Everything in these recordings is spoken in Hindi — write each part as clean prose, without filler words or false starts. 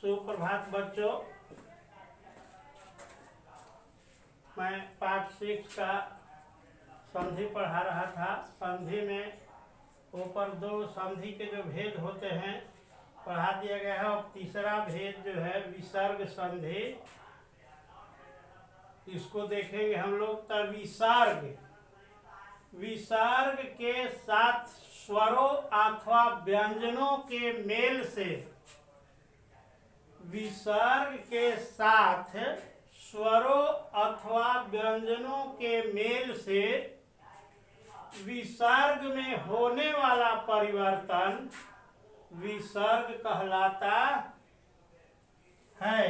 सुप्रभात बच्चों। मैं पाठ 6 का संधि पढ़ा रहा था। संधि में ऊपर 2 संधि के जो भेद होते हैं पढ़ा दिया गया है। और तीसरा भेद जो है विसर्ग संधि, इसको देखेंगे हम लोग। तब विसर्ग के साथ स्वरों अथवा व्यंजनों के मेल से, विसर्ग के साथ स्वरों अथवा व्यंजनों के मेल से विसर्ग में होने वाला परिवर्तन विसर्ग कहलाता है।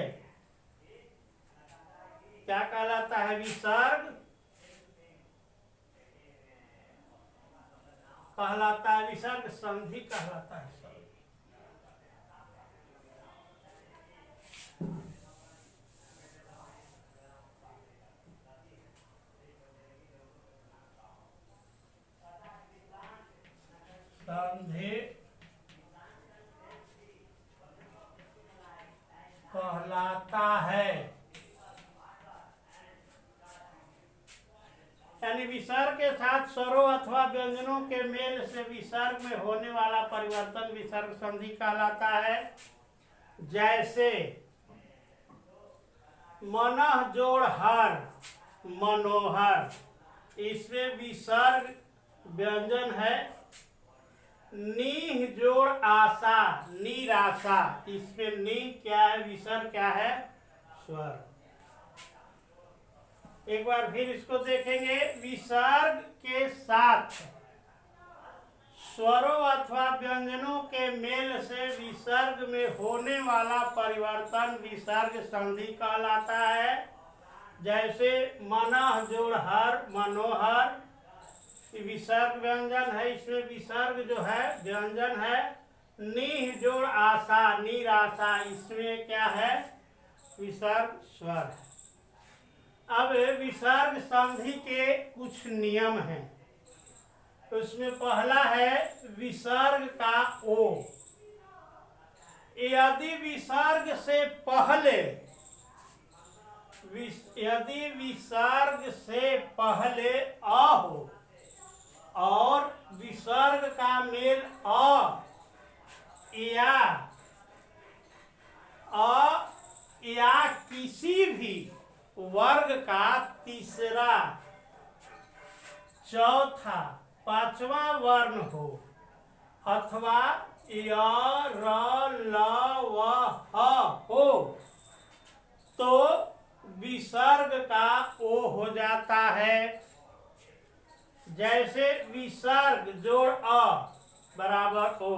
क्या कहलाता है? विसर्ग कहलाता है, विसर्ग संधि कहलाता है। संधि कहलाता है, यानी विसर्ग के साथ स्वरों अथवा व्यंजनों के मेल से विसर्ग में होने वाला परिवर्तन विसर्ग संधि कहलाता है। जैसे मनः जोड़ हर, मनोहर, इसमें विसर्ग व्यंजन है। नीह जोड़ आशा, निराशा, इसमें नीह क्या है? विसर्ग क्या है? स्वर। एक बार फिर इसको देखेंगे। विसर्ग के साथ स्वरों अथवा व्यंजनों के मेल से विसर्ग में होने वाला परिवर्तन विसर्ग संधि कहलाता है। जैसे मनः जोड़ हर, मनोहर, विसर्ग व्यंजन है। इसमें विसर्ग जो है व्यंजन है। नीह जोड़ आशा, निराशा, इसमें क्या है? विसर्ग स्वर है। अब विसर्ग संधि के कुछ नियम हैं। उसमें पहला है विसर्ग का ओ। यदि विसर्ग से पहले, यदि विसर्ग से पहले अ हो और विसर्ग का मेल अ या किसी भी वर्ग का तीसरा, चौथा, पांचवा वर्ण हो, अथवा य, र, ल, व, ह हो, तो विसर्ग का ओ हो जाता है। जैसे विसर्ग जोड़ अ बराबर ओ।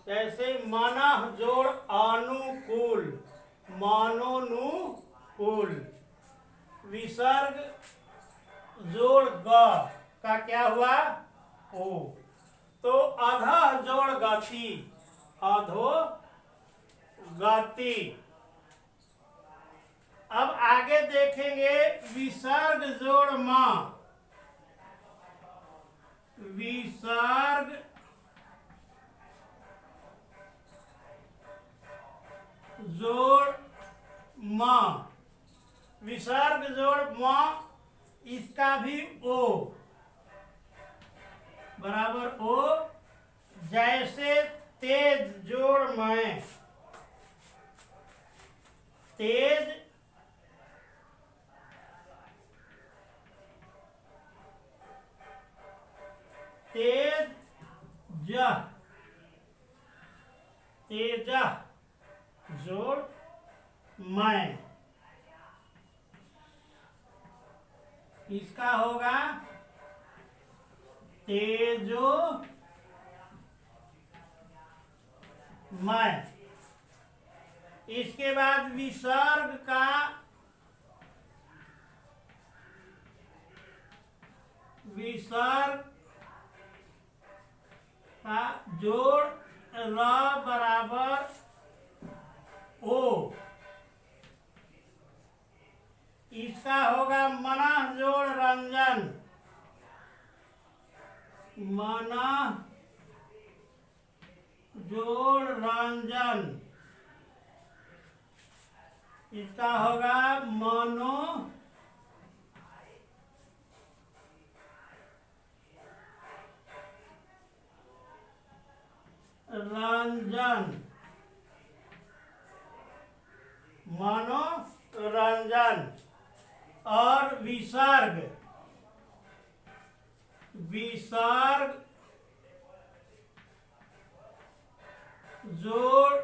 जैसे मनः जोड़ अनुकूल, मनोनुकूल। विसर्ग जोड़ ग का क्या हुआ? ओ। तो अधः जोड़ गति, अधो गति। अब आगे देखेंगे विसर्ग जोड़ म, विसर्ग जोड़ म, विसर्ग जोड़ म, इसका भी ओ बराबर ओ। जैसे तेज जोड़ मैं, तेज, तेज ज, तेज जोड़ मैं, इसका होगा तेजो मैं। इसके बाद विसर्ग का जोड़ र बराबर ओ, इसका होगा मनः जोड़ रंजन, मनः जोड़ रंजन। इसका होगा मनो रंजन, मनोरंजन। और विसर्ग, विसर्ग जोड़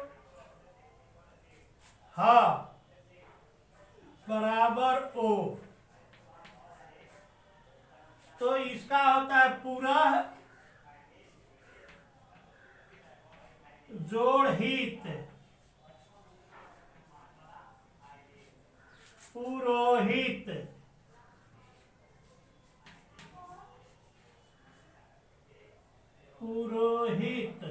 ह बराबर ओ। तो इसका होता है पुरह जोड़ हित, पुरोहित। पुरोहित।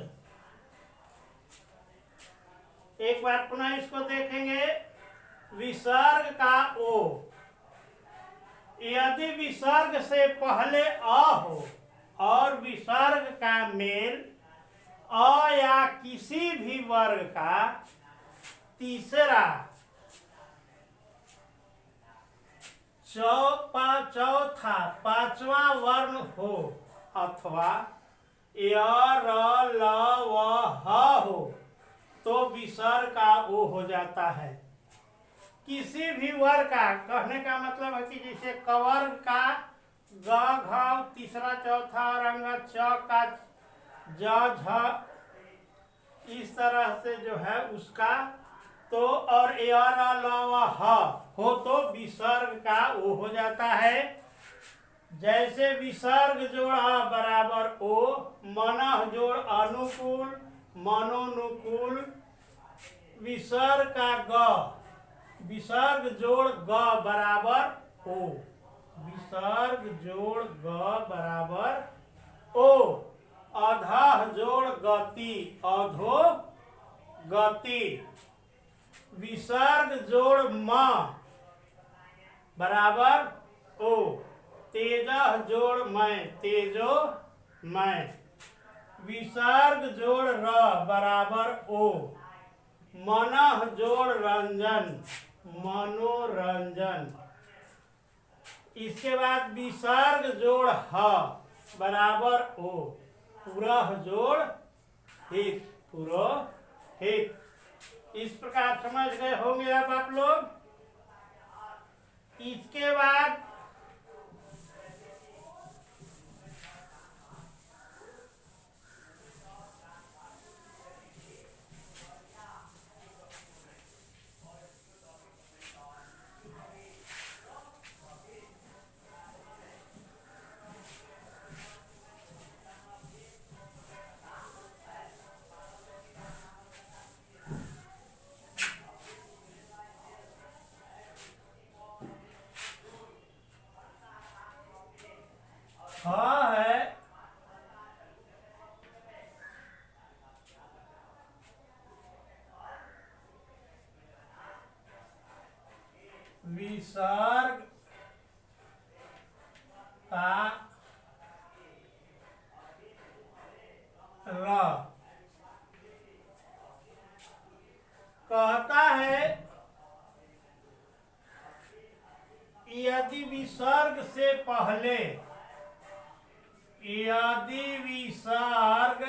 एक बार पुनः इसको देखेंगे। विसर्ग का ओ, यदि विसर्ग से पहले अ हो और विसर्ग का मेल अ या किसी भी वर्ग का तीसरा चौथा पांचवा वर्ण हो अथवा य र ल व ह हो तो विसर्ग का ओ हो जाता है। किसी भी वर्ग का, कहने का मतलब है कि जैसे कवर्ग का ग घ तीसरा चौथा और अंग च का ज झ, इस तरह से जो है उसका तो और य र ल व ह हो तो विसर्ग का ओ हो जाता है। जैसे विसर्ग जोड़ अ बराबर ओ, मनः जोड़ अनुकूल मनोनुकूल, विसर्ग का ग, विसर्ग जोड़ ग बराबर ओ, विसर्ग जोड़ ग बराबर ओ। अधः जोड़ गति, अधो गति। विसर्ग जोड़ म बराबर ओ, तेजः जोड़ मैं, तेजो मैं। विसर्ग जोड़ र बराबर ओ, मनः जोड़ रंजन, मनोरंजन। इसके बाद विसर्ग जोड़ ह बराबर ओ, पुरह जोड़ हित, पुरोहित। इस प्रकार समझ गए होंगे अब आप लोग। इसके बाद है विसर्ग का र। कहता है यदि विसर्ग से पहले, यदि विसर्ग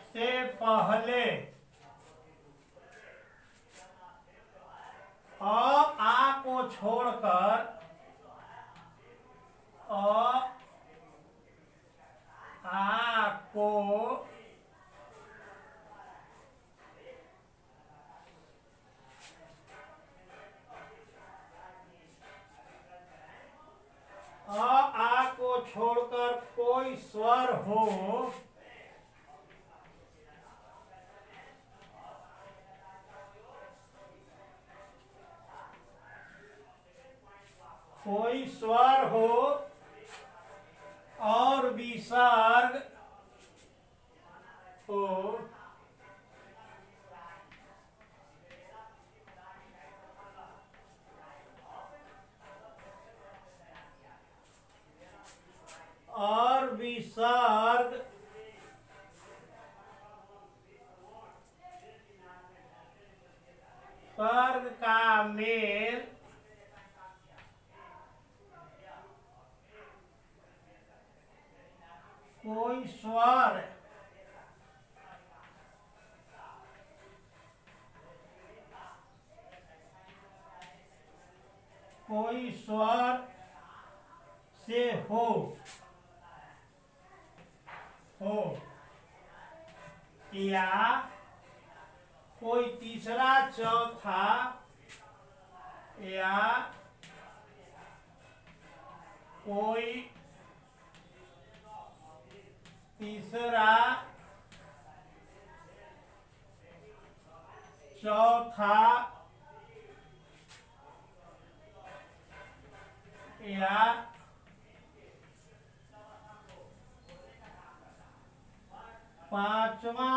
से पहले आ को छोड़कर आ को आ को छोड़कर कोई स्वर हो कोई स्वर हो और विसर्ग हो और विसर्ग स्वर्ग का मेल कोई स्वर से हो या कोई तीसरा चौथा या कोई तीसरा चौथा या पांचवा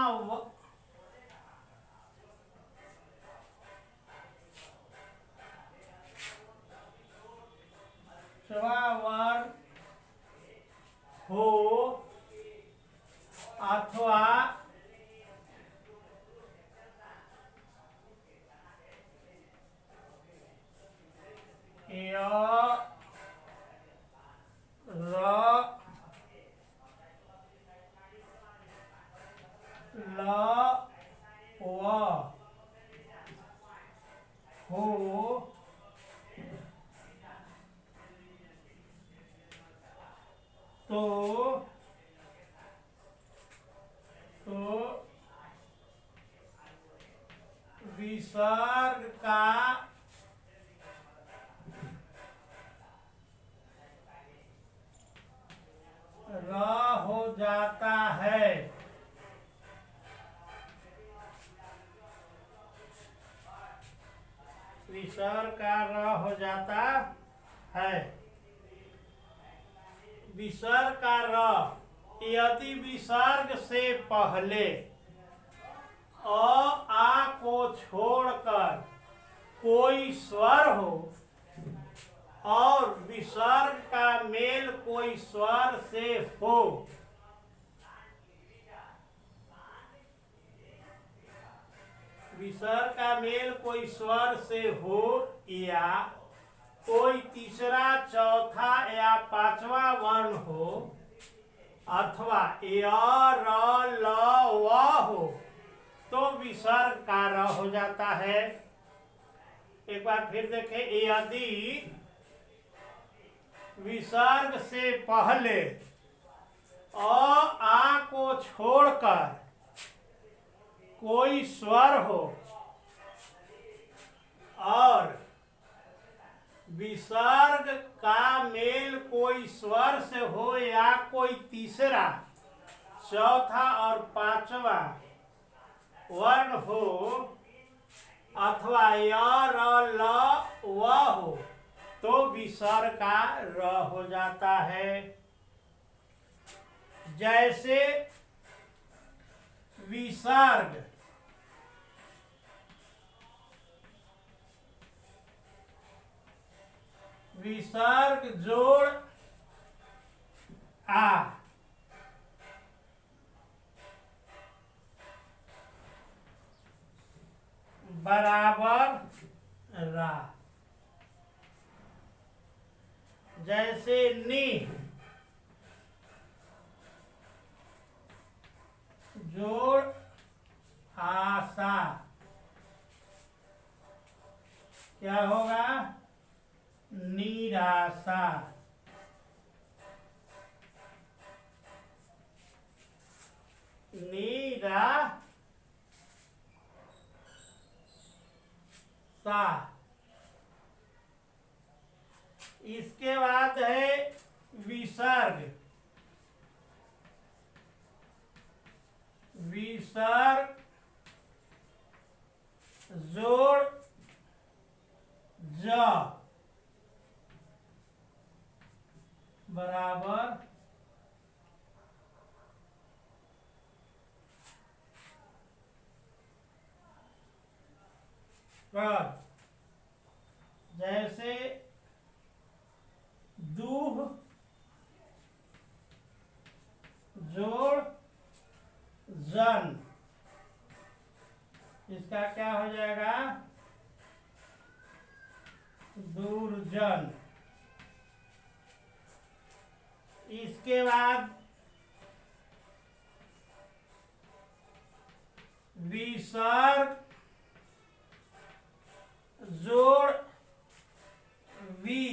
वर्ण हो अथवा य र ल व हो तो विसर्ग का र हो जाता है। विसर्ग का र हो जाता है। विसर्ग का र यदि विसर्ग से पहले आ को छोड़कर कोई स्वर हो और विसर्ग का मेल कोई स्वर से हो, विसर्ग का मेल कोई स्वर से हो या कोई तीसरा चौथा या पांचवा वर्ण हो अथवा य र ल व हो तो विसर्ग का र हो जाता है। एक बार फिर देखें, यदि विसर्ग से पहले आ को छोड़कर कोई स्वर हो और विसर्ग का मेल कोई स्वर से हो या कोई तीसरा चौथा और पांचवा वर्ण हो अथवा य र ल व हो तो विसर्ग का र हो जाता है। जैसे विसर्ग जोड़ आ बराबर रा। जैसे नी जोड़ आशा क्या होगा? निराशा। इसके बाद है विसर्ग। जोड़ ज बराबर कर। जैसे दूह जोड़ जन, इसका क्या हो जाएगा? दूरजन। इसके बाद विसर्ग जोड़ वी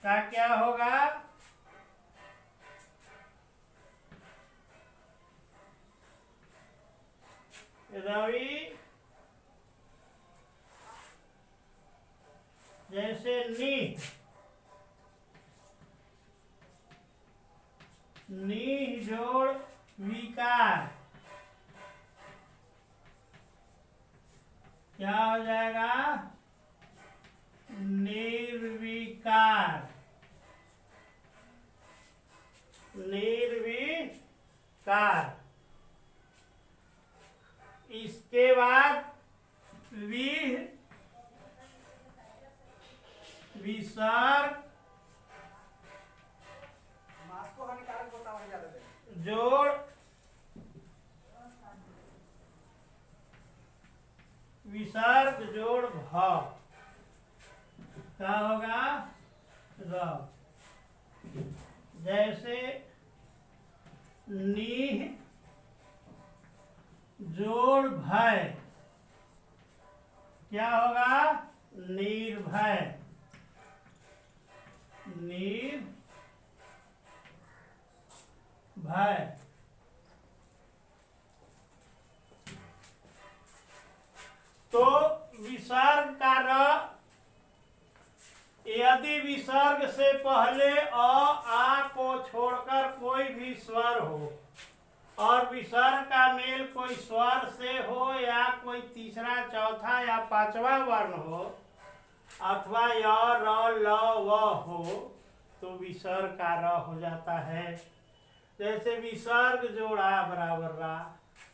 का क्या होगा? रवि, जैसे नी जोड़ विकार क्या हो जाएगा? निर्विकार। निर्विकार। इसके बाद विसर्ग जोड़ विसर्ग जोड़ भ क्या होगा? र। जैसे नी जोड़ भय क्या होगा? निर्भय। निर्भय। तो विसर्ग का र यदि विसर्ग से पहले आ को छोड़कर कोई भी स्वर हो और विसर्ग का मेल कोई स्वर से हो या कोई तीसरा, चौथा या पांचवा वर्ण हो अथवा य, र, ल, व हो तो विसर्ग का र हो जाता है। जैसे विसर्ग जोड़ आ बराबर रा,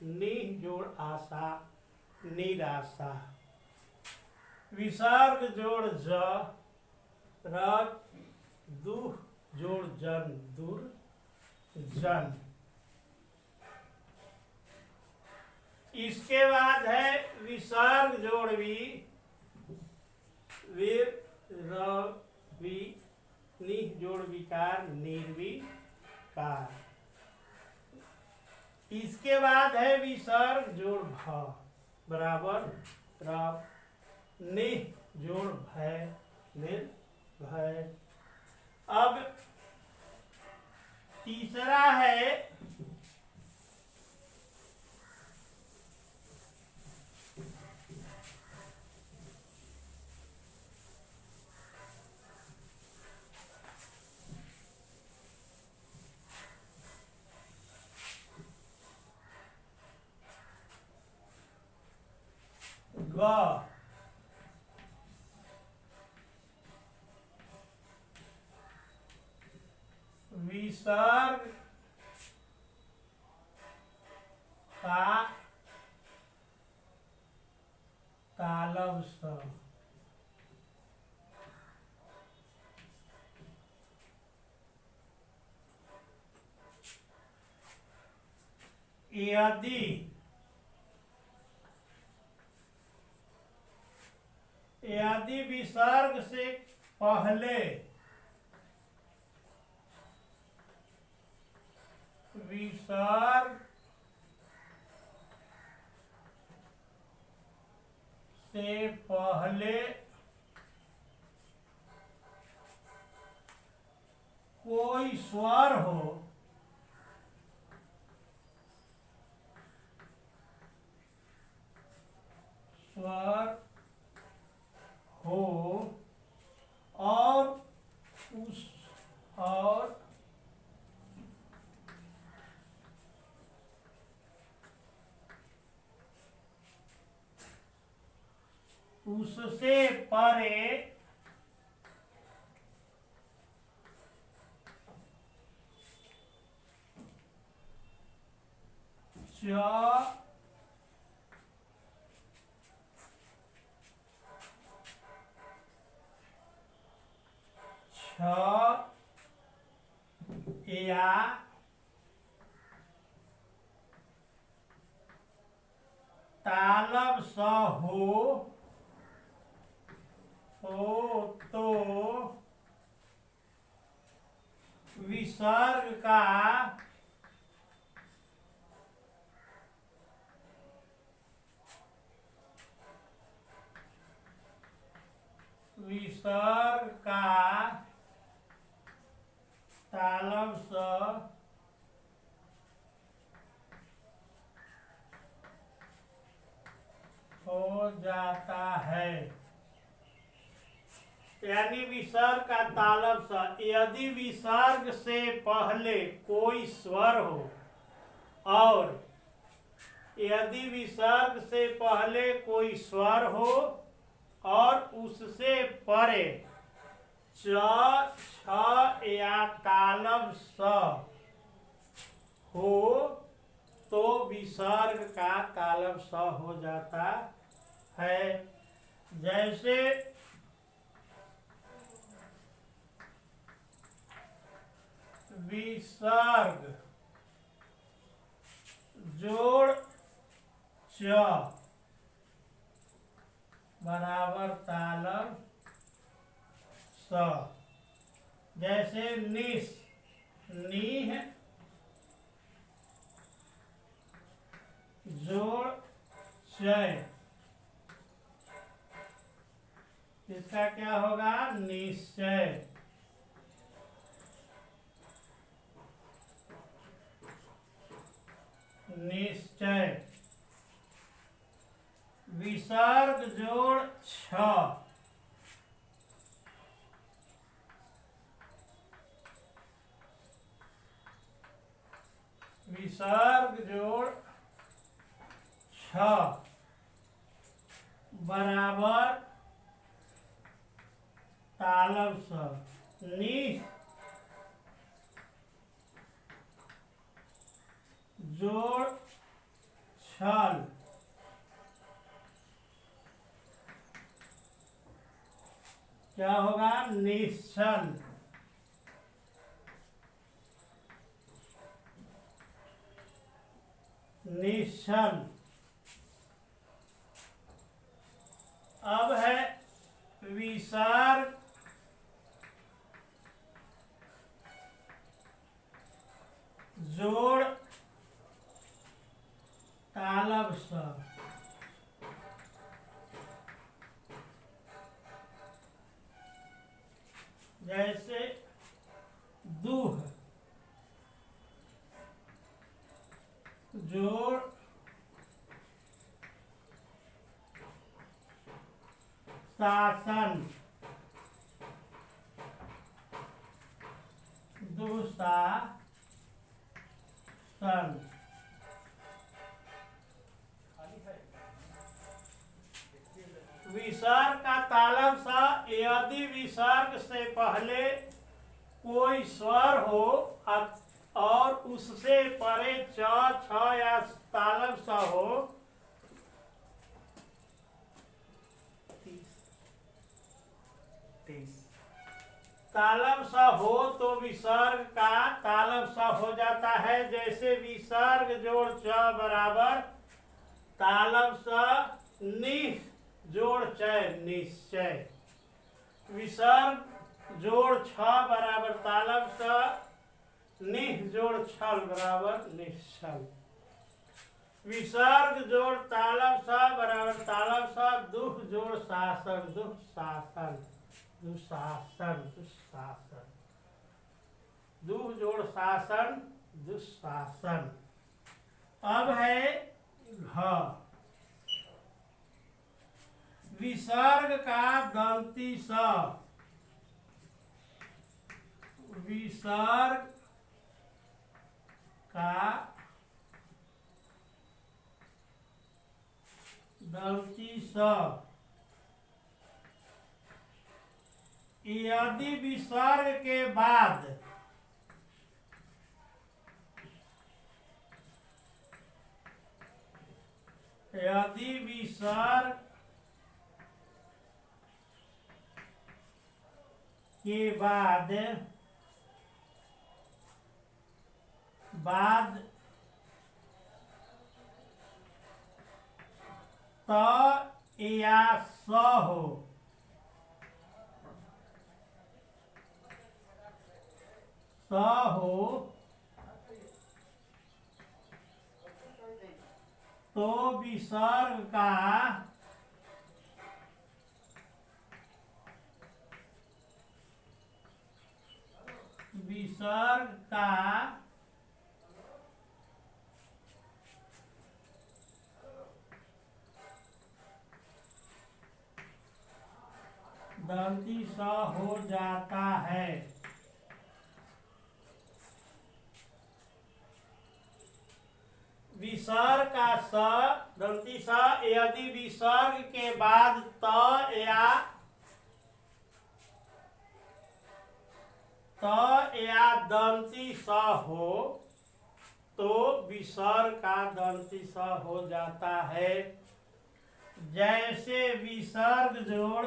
नि जोड़ आशा निराशा। विसर्ग जोड़ ज र, दुह जोड़ जन दुर्जन। इसके बाद है विसर्ग जोड़ वी, वीर रवि, नि जोड़ विकार निर्विकार। इसके बाद है विसर्ग जोड़ भ बराबर र, नि जोड़ भय निर्भय। अब तीसरा है ग। विसर्ग का तालव स यदि विसर्ग से पहले विसर्ग से पहले कोई स्वर हो और उससे परे च, छ या तालव तालब स हो तो विसर्ग का तालब स हो जाता है। यानी विसर्ग का तालब सा, यदि विसर्ग से पहले कोई स्वर हो और यदि विसर्ग से पहले कोई स्वर हो और उससे परे च, छ या तालब स हो तो विसर्ग का तालब स हो जाता है। जैसे विसर्ग जोड़ च बराबर तालब स। जैसे निस, नीह जोड़ चय, इसका क्या होगा? निश्चय। निश्चय। विसर्ग जोड़ छ विसर्ग जोड़ छ बराबर तालब स। नि जोड़ छल क्या होगा? निश्चल। निश्चल। अब है विसर्ग जोड़ तालब स। जैसे दूह जोड़ शासन, दुशासन। विसर्ग का तालब सा, यदि विसर्ग से पहले कोई स्वर हो और उससे परे च, छ या तालब सा हो तालब सा हो तो विसर्ग का तालब सा हो जाता है। जैसे विसर्ग जोड़ च बराबर तालब सा निह जोड़ चय, निश्चय। विसर्ग जोड़ छ बराबर तालब सा निह जोड़ छल बराबर निश्चल। विसर्ग जोड़ तालब सा बराबर तालब सा दुह जोड़ शासन, दुशासन। दुशासन, दुशासन। दुह जोड़ शासन, दुशासन। अब है घ। विसर्ग का दंती स, विसर्ग का दंती स, यदि विसर्ग के बाद यदि विसर्ग के बाद त या स हो, स हो तो विसर्ग का दंती स हो जाता है। विसर्ग का स दंती स यदि विसर्ग के बाद त या दंती स हो तो विसर्ग का दंती स हो जाता है। जैसे विसर्ग जोड़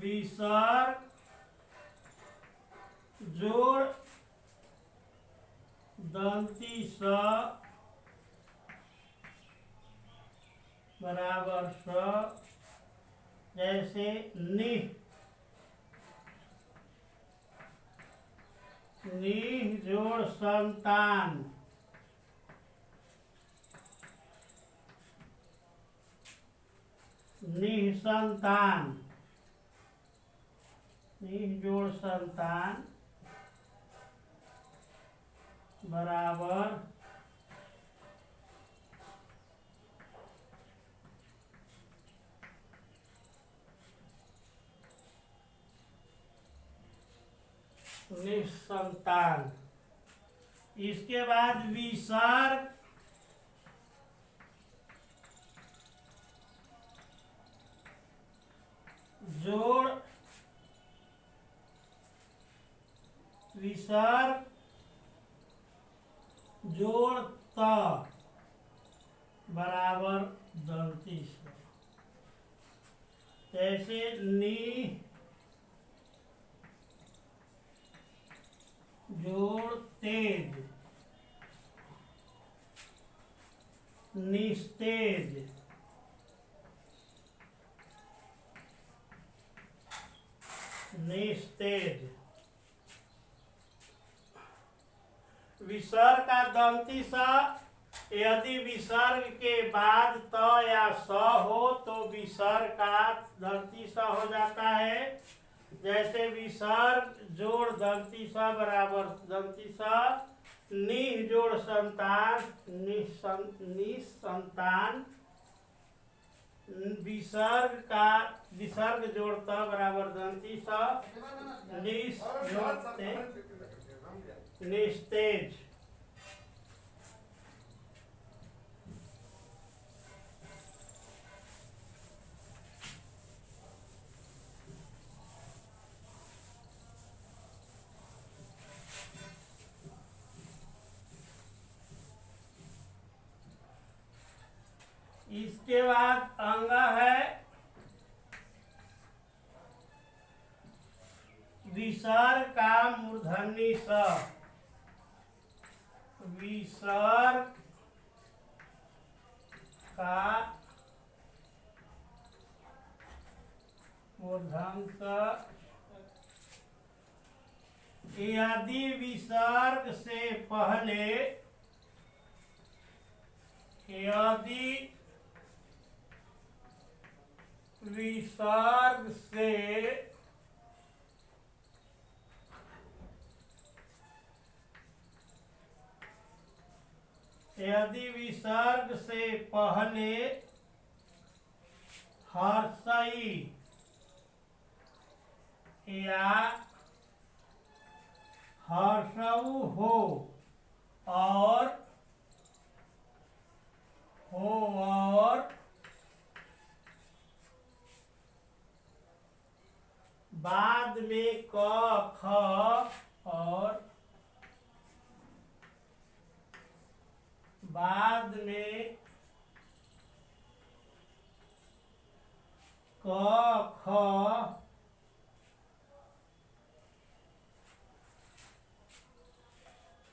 विसर्ग जोड़ दंती स बराबर स, जैसे निह जोड़ संतान, निसंतान, निह जोड़ संतान बराबर निसंतान। इसके बाद विसर्ग जोड़ विसर्ग जोड़ त बराबर दंती स, जैसे नी जोड़ तेज, निस्तेज, निस्तेज। विसर्ग का दंती स यदि विसर्ग के बाद त या स हो तो विसर्ग का दंती स हो जाता है। जैसे विसर्ग जोड़ दंती स बराबर दंती स, निह जोड़ संतान निसंतान, विसर्ग जोड़ त बराबर दंती स, निस जोड़ निस्तेज। इसके बाद अंग है विसर्ग का मूर्धन्य स, विसर्ग का मूर्धन्य स यदि विसर्ग से पहले यदि विसर्ग से पहले हर्षई या हर्षऊ हो और बाद में क ख और बाद में क ख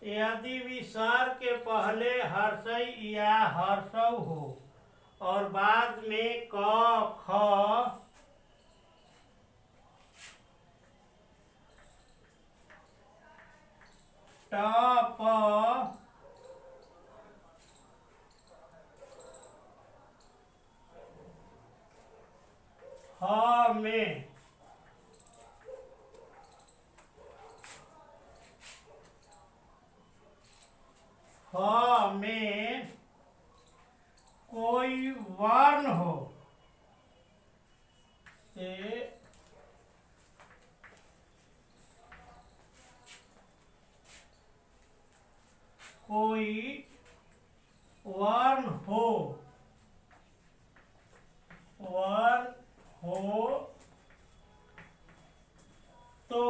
यदि विसर्ग के पहले हर्षई या हर्षौ हो और बाद में क ख ट प ह में कोई वर्ण हो से कोई वर्ण हो तो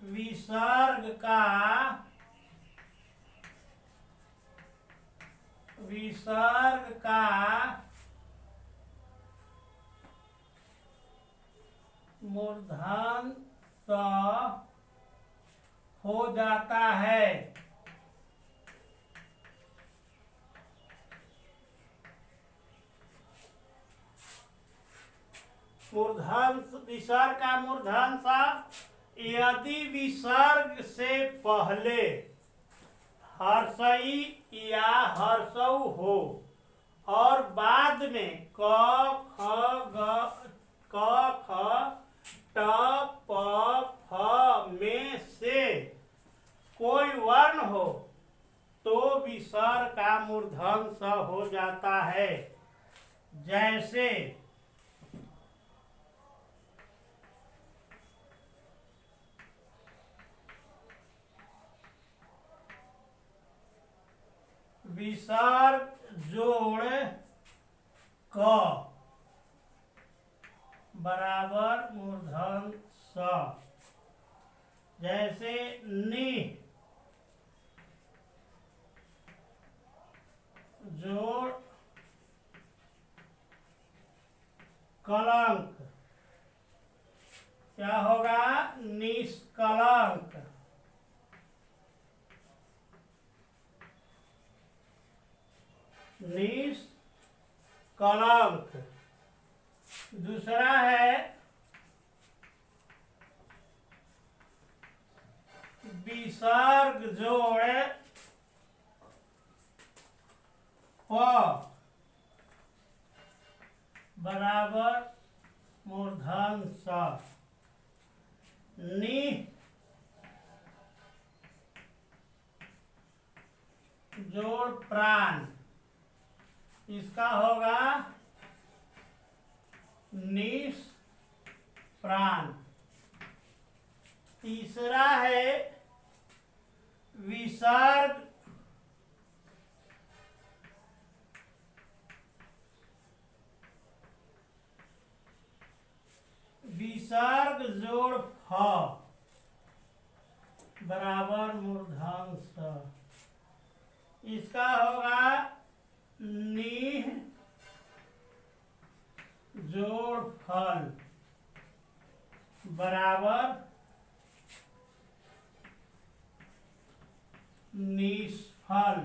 विसर्ग का मूर्धन स हो जाता है। मूर्धन विसर्ग का मूर्धन सा यदि विसर्ग से पहले हर्षई या हर्षौ हो और बाद में क ख ट प फ में से कोई वर्ण हो तो विसर्ग का मूर्धन स हो जाता है। जैसे विसर्ग जोड़ क बराबर मूर्धन स। जैसे नि जोड़ कलंक क्या होगा? निष्कलंक। निष्कलंक। दूसरा है विसर्ग जोड़ प बराबर मूर्धन स। नि जोड़ प्राण इसका होगा निष्प्राण। तीसरा है विसर्ग जोड़ फ बराबर मूर्धन स। इसका होगा निह जोड़ फल बराबर निष्फल।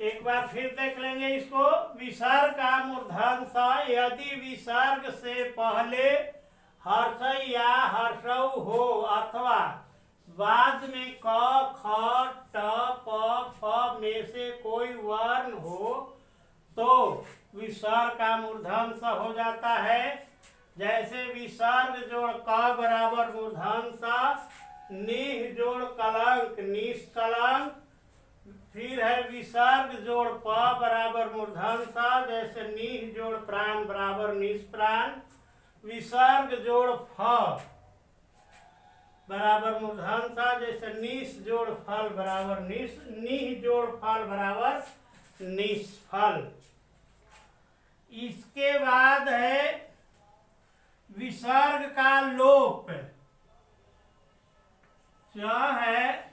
एक बार फिर देख लेंगे इसको। विसर्ग का मूर्धन स यदि विसर्ग से पहले हर्ष या हर्षौ हो अथवा बाद में क ख ट प फ में से कोई वर्ण हो तो विसर्ग का मूर्धन स हो जाता है। जैसे विसर्ग जोड़ क बराबर मूर्धन स, निह जोड़ कलंक निष्कलंक। फिर है विसर्ग जोड़ प बराबर मूर्धन स, जैसे निह जोड़ प्राण बराबर निष्प्राण। विसर्ग जोड़ फ बराबर मूर्धन स, जैसे निस जोड़ फल बराबर निह जोड़ फल बराबर निष्फल। इसके बाद है विसर्ग का लोप। क्या है?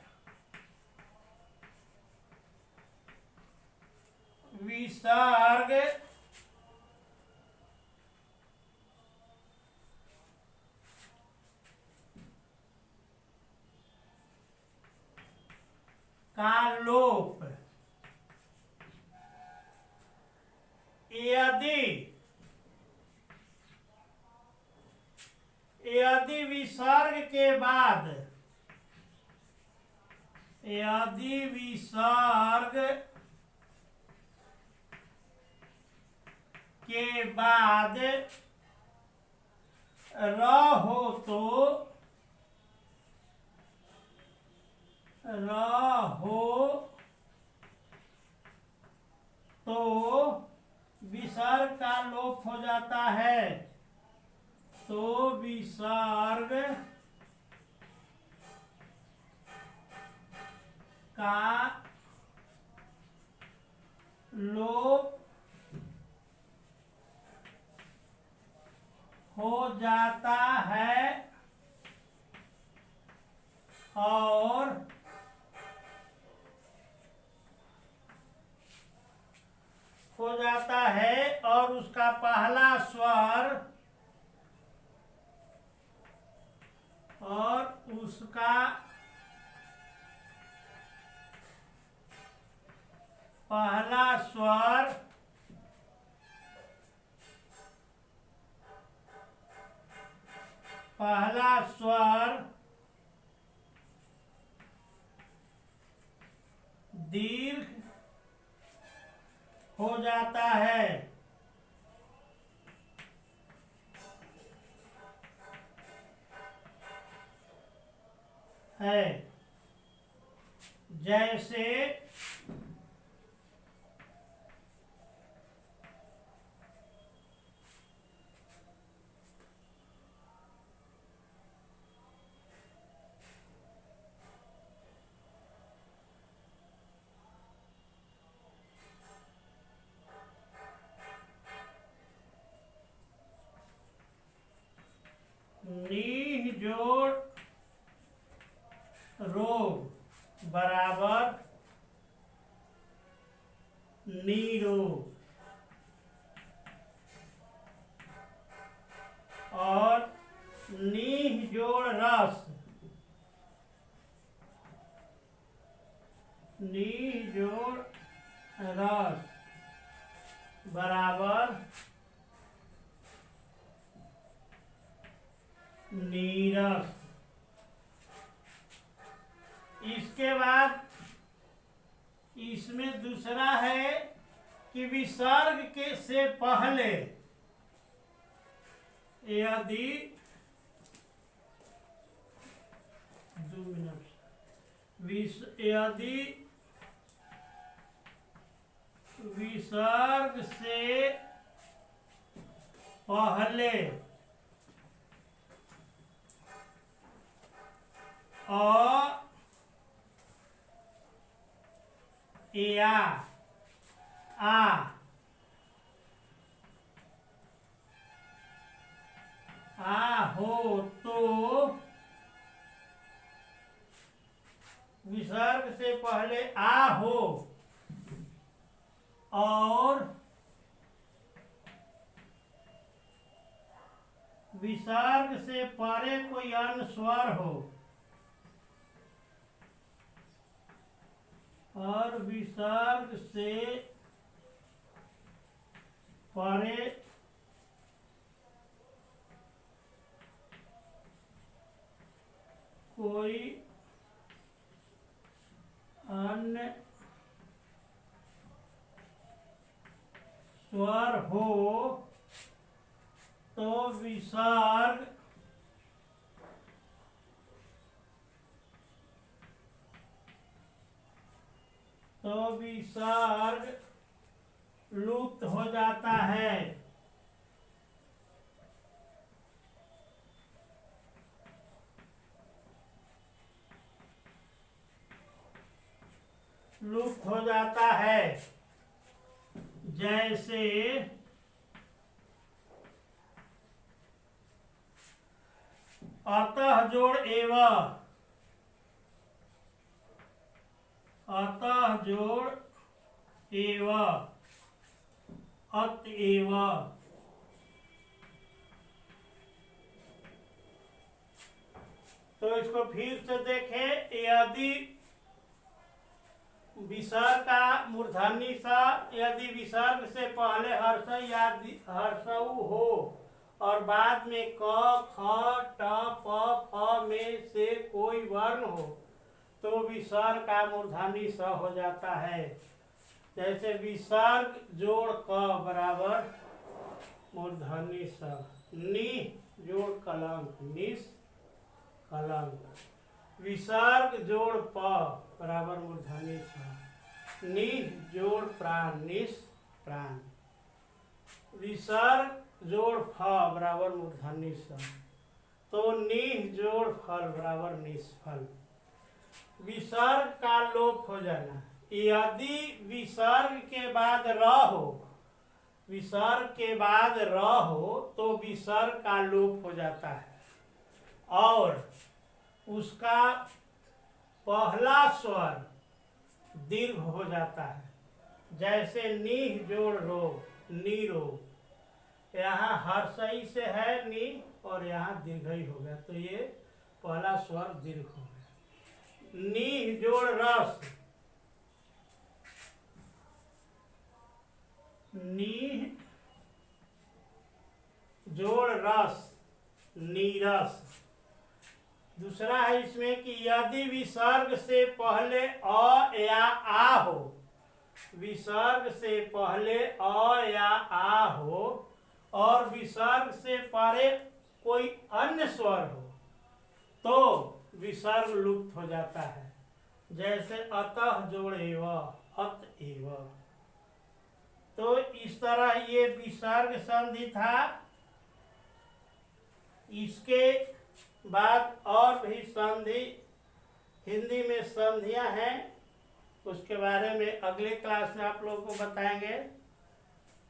विसर्ग का लोप यदि विसर्ग के बाद र हो तो विसर्ग का लोप हो जाता है। तो विसर्ग का लोप हो जाता है और उसका पहला स्वर पहला स्वर दीर्घ हो जाता है। जैसे नीह जोड़ रोग बराबर नीरोग और नीह जोड़ रस बराबर नीरस। इसके बाद इसमें दूसरा है कि विसर्ग के से पहले यदि 2 मिनट यदि विसर्ग से पहले या आ हो तो विसर्ग से पहले आ हो और विसर्ग से परे कोई अन्य स्वर हो और विसर्ग से परे कोई अन्य स्वर हो तो विसर्ग लुप्त हो जाता है। लुप्त हो जाता है। जैसे अतः जोड़ एवं अतएव तो इसको फिर से देखें। यदि विसर्ग का मूर्धन्य स यदि विसर्ग से पहले हर्ष या हर्षऊ हो और बाद में क ख ट प फ में से कोई वर्ण हो तो विसर्ग का मूर्धन्य स हो जाता है। जैसे विसर्ग जोड़ क बराबर मूर्धन्य स, नि जोड़ कलंक निस कलंक, विसर्ग जोड़ प बराबर मूर्धन्य स, नि जोड़ प्राण निस प्राण, विसर्ग जोड़ फ बराबर मूर्धन्य स, तो नि जोड़ फल बराबर निष्फल। विसर्ग का लोप हो जाना, यदि विसर्ग के बाद र हो, विसर्ग के बाद र हो तो विसर्ग का लोप हो जाता है और उसका पहला स्वर दीर्घ हो जाता है। जैसे नि जोड़ रो नीरो, यहाँ हर्षई से है नि और यहाँ दीर्घई हो गया तो ये पहला स्वर दीर्घ हो गया। नि जोड़ रस, नी जोड़ रस नीरस। दूसरा है इसमें कि यदि विसर्ग से पहले अ या आ हो, विसर्ग से पहले अ या आ हो और विसर्ग से परे कोई अन्य स्वर हो तो विसर्ग लुप्त हो जाता है। जैसे अतः जोड़ एव अतएव। तो इस तरह ये विसर्ग संधि था। इसके बाद और भी संधि हिंदी में संधियां हैं, उसके बारे में अगले क्लास में आप लोगों को बताएंगे।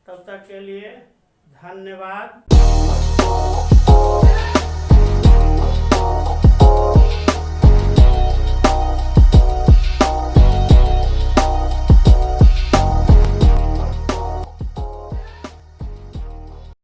तब तक के लिए धन्यवाद।